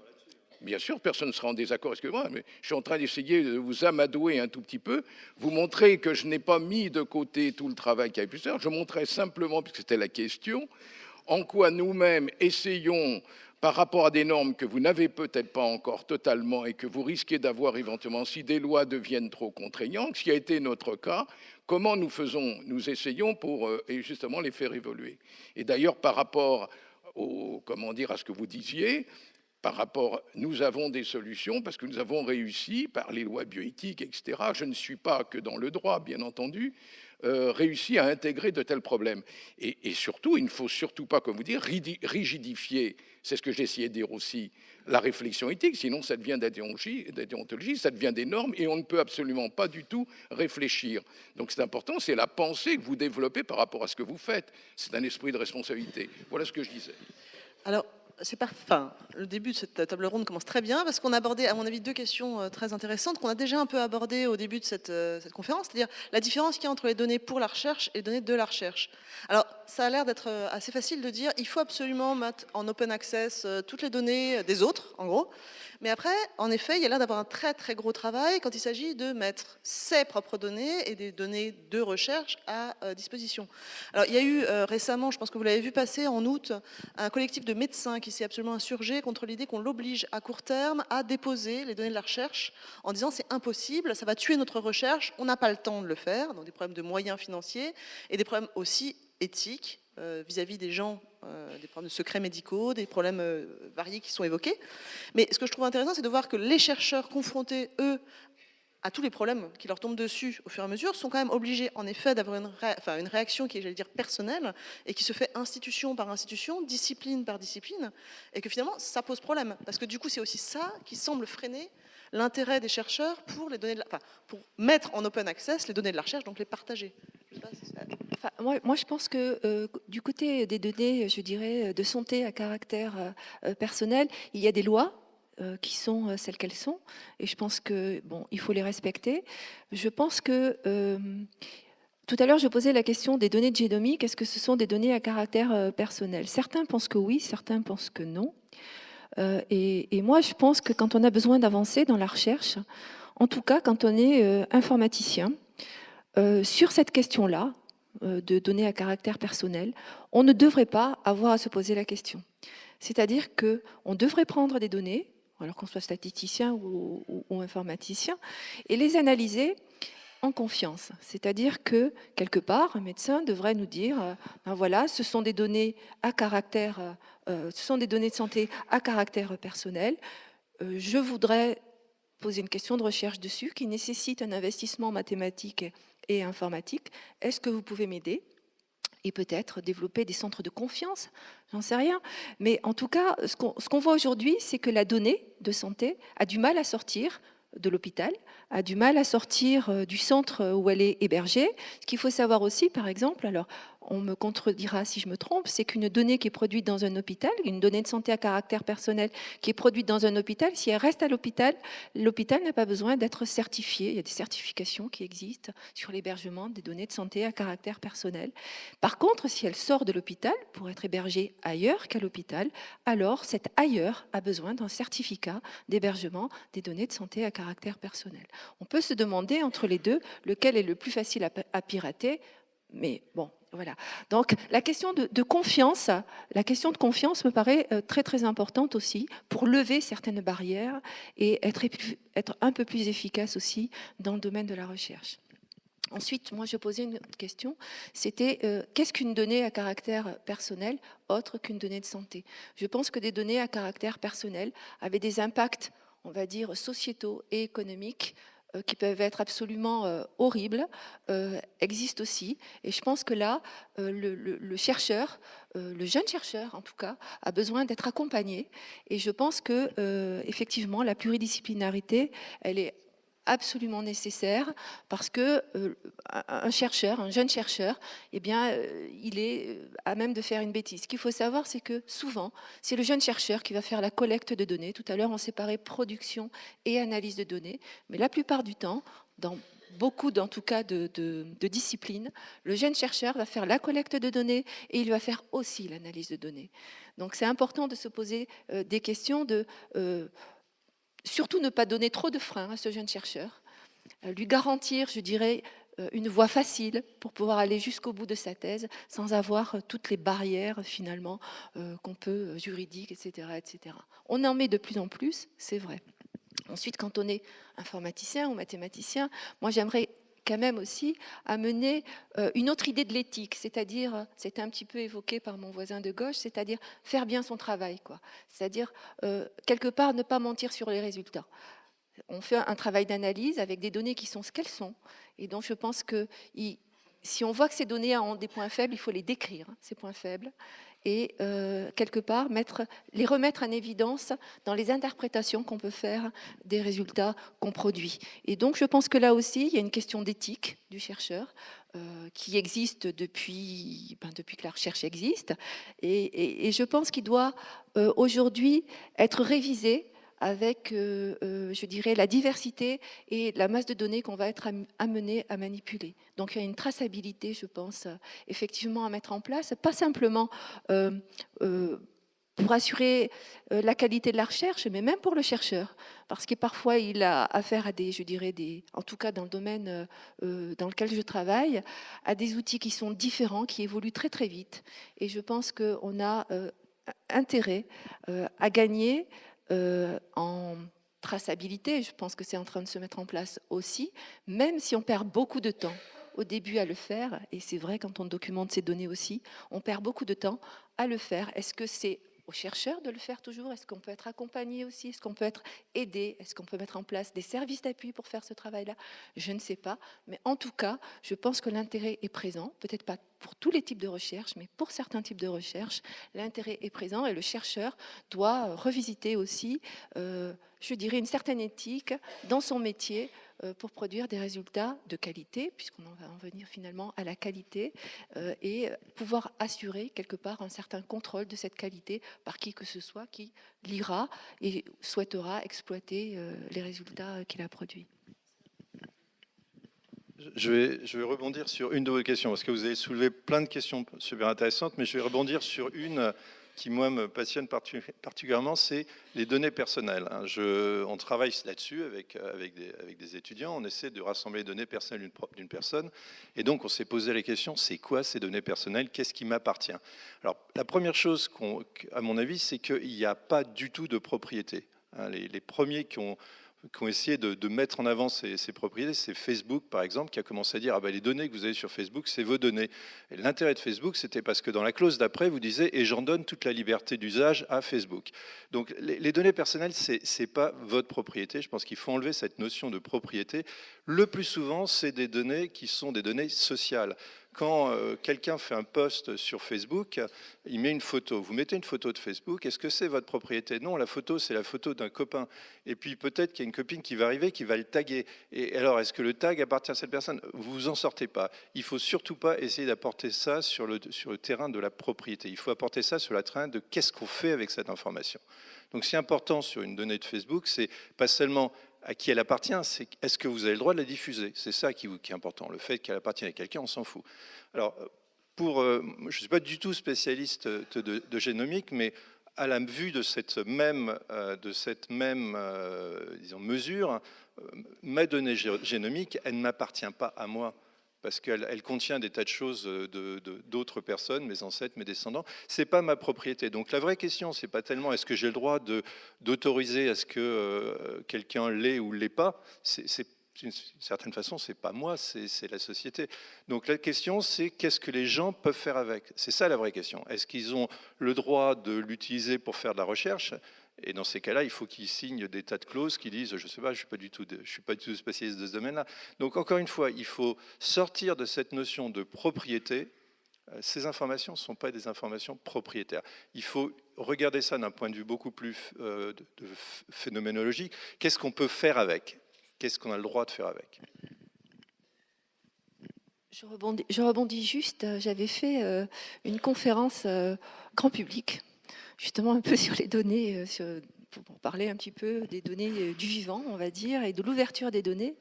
bien sûr, personne ne sera en désaccord, excusez-moi, mais je suis en train d'essayer de vous amadouer un tout petit peu, vous montrer que je n'ai pas mis de côté tout le travail qui a pu se faire, je montrais simplement, puisque c'était la question, en quoi nous-mêmes essayons, par rapport à des normes que vous n'avez peut-être pas encore totalement et que vous risquez d'avoir éventuellement si des lois deviennent trop contraignantes, ce qui a été notre cas, comment nous essayons pour et justement les faire évoluer. Et d'ailleurs, par rapport à ce que vous disiez, nous avons des solutions parce que nous avons réussi, par les lois bioéthiques, etc., je ne suis pas que dans le droit, bien entendu, réussi à intégrer de tels problèmes. Et surtout, il ne faut surtout pas, comme vous dites, rigidifier, c'est ce que j'ai essayé de dire aussi, la réflexion éthique, sinon ça devient de la déontologie, ça devient des normes, et on ne peut absolument pas du tout réfléchir. Donc c'est important, c'est la pensée que vous développez par rapport à ce que vous faites. C'est un esprit de responsabilité. Voilà ce que je disais. Alors, le début de cette table ronde commence très bien parce qu'on a abordé, à mon avis, deux questions très intéressantes qu'on a déjà un peu abordées au début de cette conférence, c'est-à-dire la différence qu'il y a entre les données pour la recherche et les données de la recherche. Alors, ça a l'air d'être assez facile de dire il faut absolument mettre en open access toutes les données des autres, en gros. Mais après, en effet, il y a l'air d'avoir un très très gros travail quand il s'agit de mettre ses propres données et des données de recherche à disposition. Alors, il y a eu récemment, je pense que vous l'avez vu passer en août, un collectif de médecins qui s'est absolument insurgé contre l'idée qu'on l'oblige à court terme à déposer les données de la recherche en disant c'est impossible, ça va tuer notre recherche, on n'a pas le temps de le faire, donc des problèmes de moyens financiers et des problèmes aussi éthiques vis-à-vis des gens, des problèmes de secrets médicaux, des problèmes variés qui sont évoqués. Mais ce que je trouve intéressant, c'est de voir que les chercheurs confrontés, eux, à tous les problèmes qui leur tombent dessus au fur et à mesure, sont quand même obligés, en effet, d'avoir une réaction qui est, j'allais dire, personnelle, et qui se fait institution par institution, discipline par discipline, et que finalement, ça pose problème. Parce que du coup, c'est aussi ça qui semble freiner l'intérêt des chercheurs pour pour mettre en open access les données de la recherche, donc les partager. Je sais pas si ça... Moi, je pense que du côté des données, je dirais, de santé à caractère personnel, il y a des lois qui sont celles qu'elles sont, et je pense que il faut les respecter. Je pense que tout à l'heure, je posais la question des données de génomique. Est-ce que ce sont des données à caractère personnel? Certains pensent que oui, certains pensent que non. Et moi, je pense que quand on a besoin d'avancer dans la recherche, en tout cas quand on est informaticien, sur cette question-là, de données à caractère personnel, on ne devrait pas avoir à se poser la question. C'est-à-dire qu'on devrait prendre des données, alors qu'on soit statisticien ou informaticien, et les analyser en confiance. C'est-à-dire que, quelque part, un médecin devrait nous dire, ben voilà, ce sont des données à caractère, ce sont des données de santé à caractère personnel. Je voudrais poser une question de recherche dessus qui nécessite un investissement mathématique et informatique. Est-ce que vous pouvez m'aider ? Et peut-être développer des centres de confiance, j'en sais rien. Mais en tout cas, ce qu'on voit aujourd'hui, c'est que la donnée de santé a du mal à sortir de l'hôpital, a du mal à sortir du centre où elle est hébergée. Ce qu'il faut savoir aussi, par exemple, alors on me contredira si je me trompe, c'est qu'une donnée qui est produite dans un hôpital, une donnée de santé à caractère personnel qui est produite dans un hôpital, si elle reste à l'hôpital, l'hôpital n'a pas besoin d'être certifié. Il y a des certifications qui existent sur l'hébergement des données de santé à caractère personnel. Par contre, si elle sort de l'hôpital pour être hébergée ailleurs qu'à l'hôpital, alors cet ailleurs a besoin d'un certificat d'hébergement des données de santé à caractère personnel. On peut se demander entre les deux lequel est le plus facile à pirater, mais bon, voilà. Donc la question de confiance me paraît très très importante aussi pour lever certaines barrières et être un peu plus efficace aussi dans le domaine de la recherche. Ensuite, moi, je posais une autre question, c'était qu'est-ce qu'une donnée à caractère personnel autre qu'une donnée de santé? Je pense que des données à caractère personnel avaient des impacts, on va dire, sociétaux et économiques qui peuvent être absolument horribles, existent aussi. Et je pense que là, le chercheur, le jeune chercheur en tout cas, a besoin d'être accompagné. Et je pense que effectivement, la pluridisciplinarité, elle est absolument nécessaire parce que un chercheur, un jeune chercheur, eh bien, il est à même de faire une bêtise. Ce qu'il faut savoir, c'est que souvent, c'est le jeune chercheur qui va faire la collecte de données. Tout à l'heure, on séparait production et analyse de données, mais la plupart du temps, dans beaucoup, en tout cas, de disciplines, le jeune chercheur va faire la collecte de données et il va faire aussi l'analyse de données. Donc, c'est important de se poser des questions de surtout ne pas donner trop de freins à ce jeune chercheur, lui garantir, je dirais, une voie facile pour pouvoir aller jusqu'au bout de sa thèse sans avoir toutes les barrières finalement qu'on peut, juridiques, etc., etc. On en met de plus en plus, c'est vrai. Ensuite, quand on est informaticien ou mathématicien, moi j'aimerais quand même aussi amener une autre idée de l'éthique, c'est-à-dire, c'était un petit peu évoqué par mon voisin de gauche, c'est-à-dire faire bien son travail, quoi. C'est-à-dire, quelque part, ne pas mentir sur les résultats. On fait un travail d'analyse avec des données qui sont ce qu'elles sont, et donc je pense que si on voit que ces données ont des points faibles, il faut les décrire, ces points faibles, et quelque part les remettre en évidence dans les interprétations qu'on peut faire des résultats qu'on produit. Et donc je pense que là aussi, il y a une question d'éthique du chercheur qui existe depuis que la recherche existe, et je pense qu'il doit aujourd'hui être révisé avec, je dirais, la diversité et la masse de données qu'on va être amené à manipuler. Donc il y a une traçabilité, je pense, effectivement à mettre en place, pas simplement pour assurer la qualité de la recherche, mais même pour le chercheur, parce que parfois il a affaire à des, je dirais, en tout cas dans le domaine dans lequel je travaille, à des outils qui sont différents, qui évoluent très très vite. Et je pense qu'on a intérêt à gagner en traçabilité, je pense que c'est en train de se mettre en place aussi, même si on perd beaucoup de temps au début à le faire, et c'est vrai quand on documente ces données aussi, on perd beaucoup de temps à le faire. Est-ce que c'est aux chercheurs de le faire toujours? Est-ce qu'on peut être accompagné aussi? Est-ce qu'on peut être aidé? Est-ce qu'on peut mettre en place des services d'appui pour faire ce travail-là? Je ne sais pas, mais en tout cas, je pense que l'intérêt est présent, peut-être pas pour tous les types de recherche, mais pour certains types de recherche, l'intérêt est présent et le chercheur doit revisiter aussi, je dirais, une certaine éthique dans son métier pour produire des résultats de qualité, puisqu'on en va en venir finalement à la qualité, et pouvoir assurer quelque part un certain contrôle de cette qualité par qui que ce soit qui lira et souhaitera exploiter les résultats qu'il a produits. Je vais rebondir sur une de vos questions, parce que vous avez soulevé plein de questions super intéressantes, mais je vais rebondir sur une qui, moi, me passionne particulièrement, c'est les données personnelles. On travaille là-dessus avec des étudiants, on essaie de rassembler les données personnelles d'une personne, et donc on s'est posé la question, c'est quoi ces données personnelles? Qu'est-ce qui m'appartient? Alors, la première chose, à mon avis, c'est qu'il n'y a pas du tout de propriété. Les premiers qui ont essayé de mettre en avant ces propriétés, c'est Facebook par exemple, qui a commencé à dire ah ben, les données que vous avez sur Facebook, c'est vos données. Et l'intérêt de Facebook, c'était parce que dans la clause d'après, vous disiez et j'en donne toute la liberté d'usage à Facebook. Donc les données personnelles, c'est pas votre propriété. Je pense qu'il faut enlever cette notion de propriété. Le plus souvent, c'est des données qui sont des données sociales. quand quelqu'un fait un post sur Facebook, il met une photo. Vous mettez une photo de Facebook, est-ce que c'est votre propriété? Non, la photo, c'est la photo d'un copain. Et puis peut-être qu'il y a une copine qui va arriver, qui va le taguer. Et alors, est-ce que le tag appartient à cette personne? Vous vous en sortez pas. Il faut surtout pas essayer d'apporter ça sur le terrain de la propriété. Il faut apporter ça sur le terrain de qu'est-ce qu'on fait avec cette information. Donc, ce qui est important sur une donnée de Facebook, c'est pas seulement à qui elle appartient, c'est est-ce que vous avez le droit de la diffuser? C'est ça qui est important. Le fait qu'elle appartienne à quelqu'un, on s'en fout. Alors, je ne suis pas du tout spécialiste de génomique, mais à la vue de cette même disons, mesure, ma donnée génomique, elle ne m'appartient pas à moi, parce qu'elle contient des tas de choses d'autres personnes, mes ancêtres, mes descendants. Ce n'est pas ma propriété. Donc la vraie question, ce n'est pas tellement est-ce que j'ai le droit d'autoriser à ce que quelqu'un l'ait ou ne l'ait pas. D'une certaine façon, ce n'est pas moi, c'est la société. Donc la question, c'est qu'est-ce que les gens peuvent faire avec? C'est ça la vraie question. Est-ce qu'ils ont le droit de l'utiliser pour faire de la recherche? Et dans ces cas-là, il faut qu'ils signent des tas de clauses qui disent, je ne sais pas, je ne suis pas du tout spécialiste de ce domaine-là. Donc encore une fois, il faut sortir de cette notion de propriété. Ces informations ne sont pas des informations propriétaires. Il faut regarder ça d'un point de vue beaucoup plus phénoménologique. Qu'est-ce qu'on peut faire avec? Qu'est-ce qu'on a le droit de faire avec? Je rebondis juste, j'avais fait une conférence grand public, justement un peu sur les données, pour parler un petit peu des données du vivant, on va dire, et de l'ouverture des données.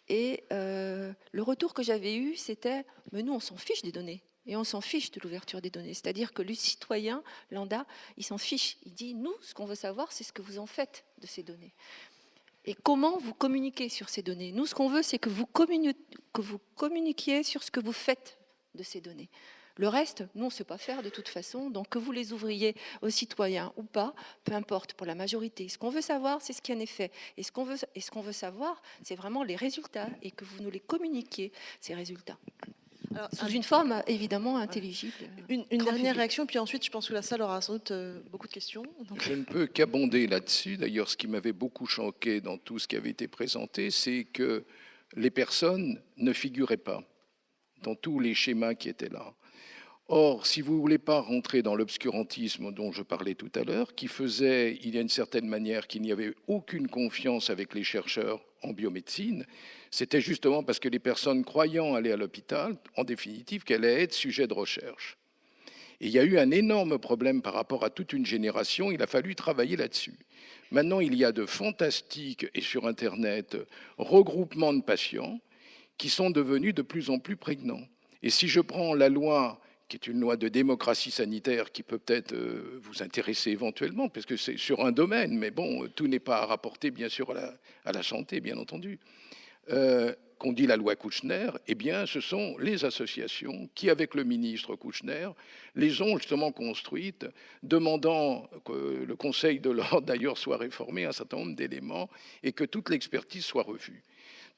Et le retour que j'avais eu, c'était « mais nous, on s'en fiche des données ». Et on s'en fiche de l'ouverture des données. C'est-à-dire que le citoyen lambda, il s'en fiche. Il dit, nous, ce qu'on veut savoir, c'est ce que vous en faites de ces données. Et comment vous communiquez sur ces données. Nous, ce qu'on veut, c'est que vous communiquiez sur ce que vous faites de ces données. Le reste, nous, on ne sait pas faire de toute façon. Donc, que vous les ouvriez aux citoyens ou pas, peu importe pour la majorité. Ce qu'on veut savoir, c'est ce qui en est fait. Et ce qu'on veut savoir, c'est vraiment les résultats et que vous nous les communiquiez, ces résultats. Alors, sous une forme évidemment intelligible. Une dernière réaction, puis ensuite je pense que la salle aura sans doute beaucoup de questions. Donc... Je ne peux qu'abonder là-dessus. D'ailleurs, ce qui m'avait beaucoup choqué dans tout ce qui avait été présenté, c'est que les personnes ne figuraient pas dans tous les schémas qui étaient là. Or, si vous ne voulez pas rentrer dans l'obscurantisme dont je parlais tout à l'heure, qui faisait, il y a une certaine manière, qu'il n'y avait aucune confiance avec les chercheurs en biomédecine, c'était justement parce que les personnes croyant aller à l'hôpital, en définitive, qu'elles allaient être sujets de recherche. Et il y a eu un énorme problème par rapport à toute une génération, il a fallu travailler là-dessus. Maintenant, il y a de fantastiques, et sur Internet, regroupements de patients qui sont devenus de plus en plus prégnants. Et si je prends la loi, qui est une loi de démocratie sanitaire qui peut peut-être vous intéresser éventuellement, parce que c'est sur un domaine, mais bon, tout n'est pas à rapporter, bien sûr, à la santé, bien entendu. Qu'on dit la loi Kouchner, eh bien, ce sont les associations qui, avec le ministre Kouchner, les ont justement construites, demandant que le Conseil de l'ordre, d'ailleurs, soit réformé, un certain nombre d'éléments, et que toute l'expertise soit revue.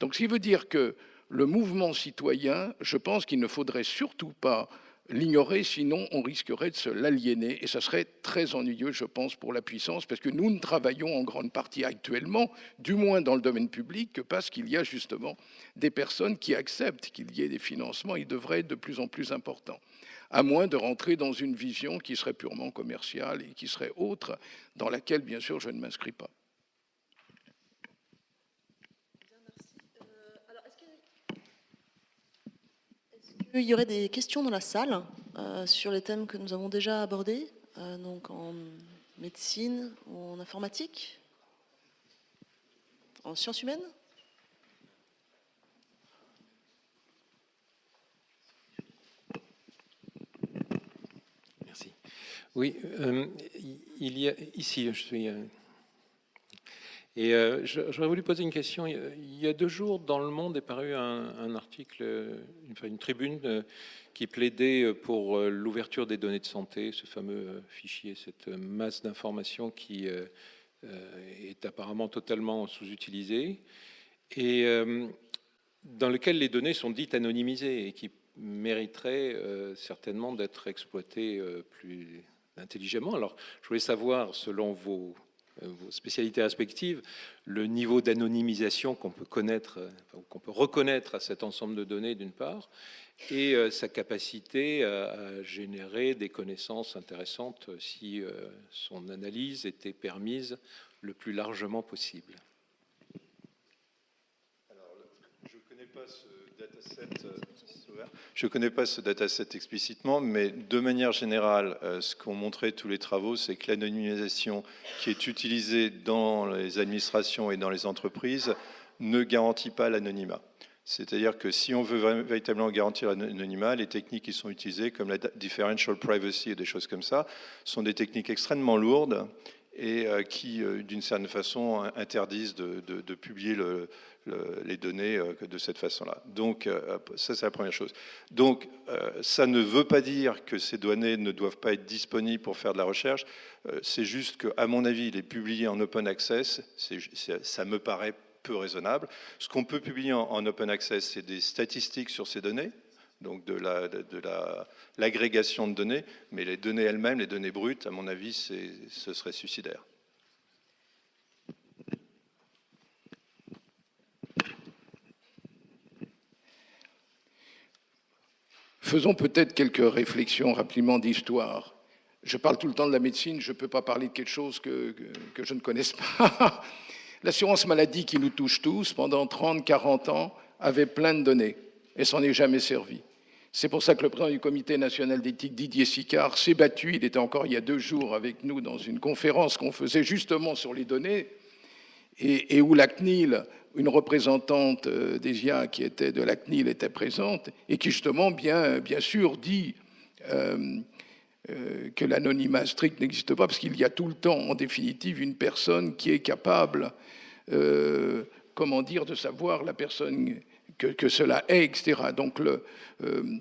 Donc, ce qui veut dire que le mouvement citoyen, je pense qu'il ne faudrait surtout pas l'ignorer, sinon on risquerait de se l'aliéner et ça serait très ennuyeux, je pense, pour la puissance, parce que nous ne travaillons en grande partie actuellement, du moins dans le domaine public, que parce qu'il y a justement des personnes qui acceptent qu'il y ait des financements, ils devraient être de plus en plus importants, à moins de rentrer dans une vision qui serait purement commerciale et qui serait autre, dans laquelle, bien sûr, je ne m'inscris pas. Il y aurait des questions dans la salle sur les thèmes que nous avons déjà abordés, donc en médecine, en informatique, en sciences humaines. Merci. Oui, il y a ici, je suis. Et j'aurais voulu poser une question. Il y a 2 jours, dans Le Monde est paru un article, une tribune qui plaidait pour l'ouverture des données de santé, ce fameux fichier, cette masse d'informations qui est apparemment totalement sous-utilisée, et dans lequel les données sont dites anonymisées et qui mériteraient certainement d'être exploitées plus intelligemment. Alors, je voulais savoir, selon vos vos spécialités respectives, le niveau d'anonymisation qu'on peut connaître, qu'on peut reconnaître à cet ensemble de données d'une part, et sa capacité à générer des connaissances intéressantes si son analyse était permise le plus largement possible. Alors, je ne connais pas ce dataset explicitement, mais de manière générale, ce qu'ont montré tous les travaux, c'est que l'anonymisation qui est utilisée dans les administrations et dans les entreprises ne garantit pas l'anonymat. C'est-à-dire que si on veut véritablement garantir l'anonymat, les techniques qui sont utilisées, comme la differential privacy et des choses comme ça, sont des techniques extrêmement lourdes et qui, d'une certaine façon, interdisent de publier les données de cette façon-là. Donc, ça, c'est la première chose. Donc, ça ne veut pas dire que ces données ne doivent pas être disponibles pour faire de la recherche. C'est juste qu'à mon avis, il est publié en open access. Ça me paraît peu raisonnable. Ce qu'on peut publier en open access, c'est des statistiques sur ces données, donc de l'agrégation de données, mais les données elles-mêmes, les données brutes, à mon avis, ce serait suicidaire. Faisons peut-être quelques réflexions rapidement d'histoire. Je parle tout le temps de la médecine, je ne peux pas parler de quelque chose que je ne connaisse pas. L'assurance maladie qui nous touche tous, pendant 30, 40 ans, avait plein de données et s'en est jamais servi. C'est pour ça que le président du Comité national d'éthique, Didier Sicard, s'est battu. Il était encore il y a 2 jours avec nous dans une conférence qu'on faisait justement sur les données et où la CNIL, une représentante des IA qui était de la CNIL était présente et qui justement bien sûr dit que l'anonymat strict n'existe pas parce qu'il y a tout le temps en définitive une personne qui est capable de savoir la personne que cela est, etc. Donc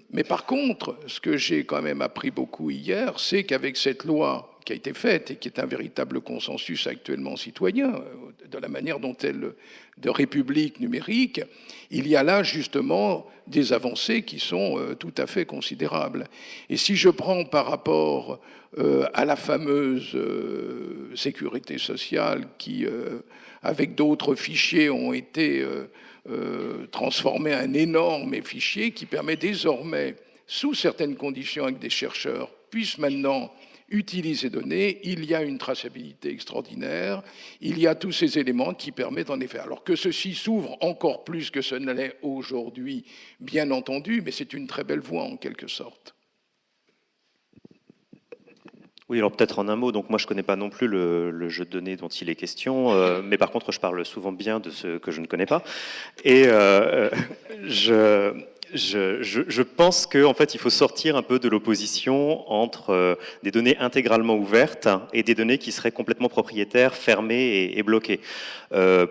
mais par contre, ce que j'ai quand même appris beaucoup hier, c'est qu'avec cette loi qui a été faite et qui est un véritable consensus actuellement citoyen, de la manière dont elle, de république numérique, il y a là justement des avancées qui sont tout à fait considérables. Et si je prends par rapport à la fameuse sécurité sociale qui, avec d'autres fichiers, ont été transformés en un énorme fichier qui permet désormais, sous certaines conditions avec des chercheurs, puissent maintenant utiliser ces données, il y a une traçabilité extraordinaire, il y a tous ces éléments qui permettent en effet, alors que ceci s'ouvre encore plus que ce ne l'est aujourd'hui, bien entendu, mais c'est une très belle voie en quelque sorte. Oui, alors peut-être en un mot, donc moi je ne connais pas non plus le jeu de données dont il est question, mais par contre je parle souvent bien de ce que je ne connais pas. Et je pense qu'en fait, il faut sortir un peu de l'opposition entre des données intégralement ouvertes et des données qui seraient complètement propriétaires, fermées et bloquées.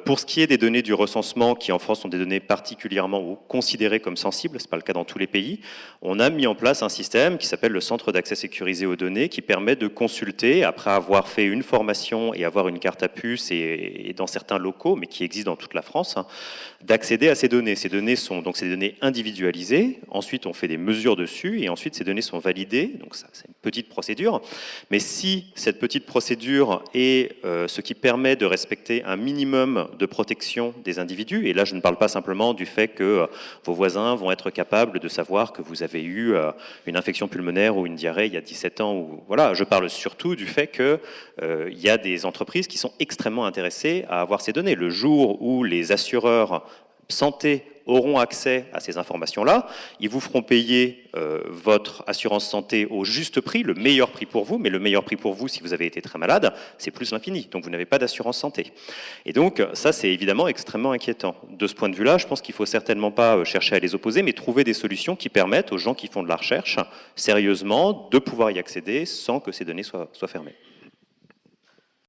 Pour ce qui est des données du recensement, qui en France sont des données particulièrement considérées comme sensibles, ce n'est pas le cas dans tous les pays, on a mis en place un système qui s'appelle le Centre d'accès sécurisé aux données, qui permet de consulter, après avoir fait une formation et avoir une carte à puce et dans certains locaux, mais qui existent dans toute la France, d'accéder à ces données. Ces données sont donc des données individualisées. Ensuite, on fait des mesures dessus et ensuite, ces données sont validées. Donc, ça, c'est une petite procédure. Mais si cette petite procédure est ce qui permet de respecter un minimum de protection des individus, et là, je ne parle pas simplement du fait que vos voisins vont être capables de savoir que vous avez eu une infection pulmonaire ou une diarrhée il y a 17 ans. Ou, voilà, je parle surtout du fait qu'il y a des entreprises qui sont extrêmement intéressées à avoir ces données. Le jour où les assureurs santé auront accès à ces informations-là, ils vous feront payer votre assurance santé au juste prix, le meilleur prix pour vous, mais le meilleur prix pour vous, si vous avez été très malade, c'est plus l'infini, donc vous n'avez pas d'assurance santé. Et donc ça, c'est évidemment extrêmement inquiétant. De ce point de vue-là, je pense qu'il ne faut certainement pas chercher à les opposer, mais trouver des solutions qui permettent aux gens qui font de la recherche, sérieusement, de pouvoir y accéder sans que ces données soient fermées.